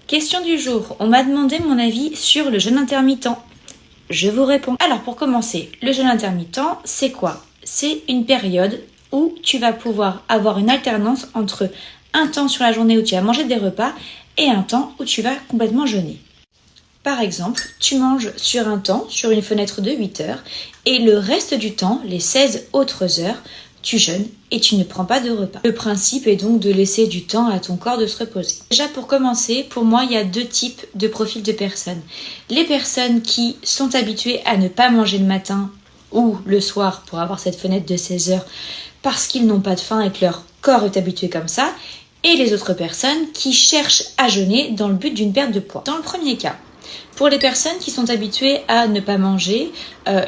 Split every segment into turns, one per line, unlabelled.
Question du jour, on m'a demandé mon avis sur le jeûne intermittent. Je vous réponds. Alors pour commencer, le jeûne intermittent, c'est quoi? C'est une période où tu vas pouvoir avoir une alternance entre un temps sur la journée où tu vas manger des repas et un temps où tu vas complètement jeûner. Par exemple, tu manges sur un temps, sur une fenêtre de 8 heures, et le reste du temps, les 16 autres heures, tu jeûnes et tu ne prends pas de repas. Le principe est donc de laisser du temps à ton corps de se reposer. Déjà pour commencer, pour moi, il y a deux types de profils de personnes. Les personnes qui sont habituées à ne pas manger le matin ou le soir pour avoir cette fenêtre de 16 heures parce qu'ils n'ont pas de faim et que leur corps est habitué comme ça, et les autres personnes qui cherchent à jeûner dans le but d'une perte de poids. Dans le premier cas, pour les personnes qui sont habituées à ne pas manger,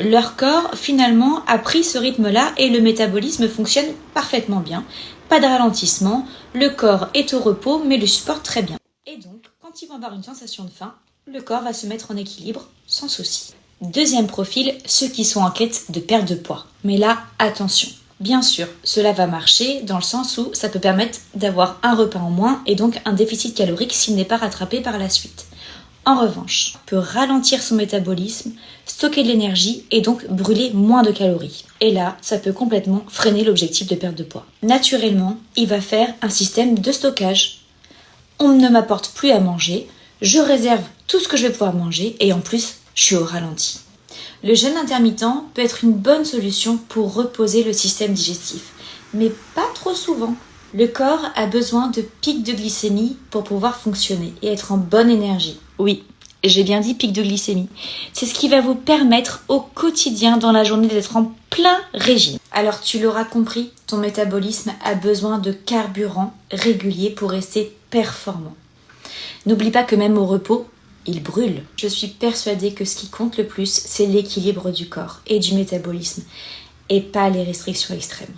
leur corps finalement a pris ce rythme-là et le métabolisme fonctionne parfaitement bien. Pas de ralentissement, le corps est au repos mais le supporte très bien. Et donc, quand ils vont avoir une sensation de faim, le corps va se mettre en équilibre sans souci. Deuxième profil, ceux qui sont en quête de perte de poids. Mais là, attention. Bien sûr, cela va marcher dans le sens où ça peut permettre d'avoir un repas en moins et donc un déficit calorique s'il n'est pas rattrapé par la suite. En revanche, on peut ralentir son métabolisme, stocker de l'énergie et donc brûler moins de calories. Et là, ça peut complètement freiner l'objectif de perte de poids. Naturellement, il va faire un système de stockage. On ne m'apporte plus à manger, je réserve tout ce que je vais pouvoir manger et en plus, je suis au ralenti. Le jeûne intermittent peut être une bonne solution pour reposer le système digestif, mais pas trop souvent. Le corps a besoin de pics de glycémie pour pouvoir fonctionner et être en bonne énergie. Oui, j'ai bien dit pic de glycémie. C'est ce qui va vous permettre au quotidien dans la journée d'être en plein régime. Alors tu l'auras compris, ton métabolisme a besoin de carburant régulier pour rester performant. N'oublie pas que même au repos, il brûle. Je suis persuadée que ce qui compte le plus, c'est l'équilibre du corps et du métabolisme et pas les restrictions extrêmes.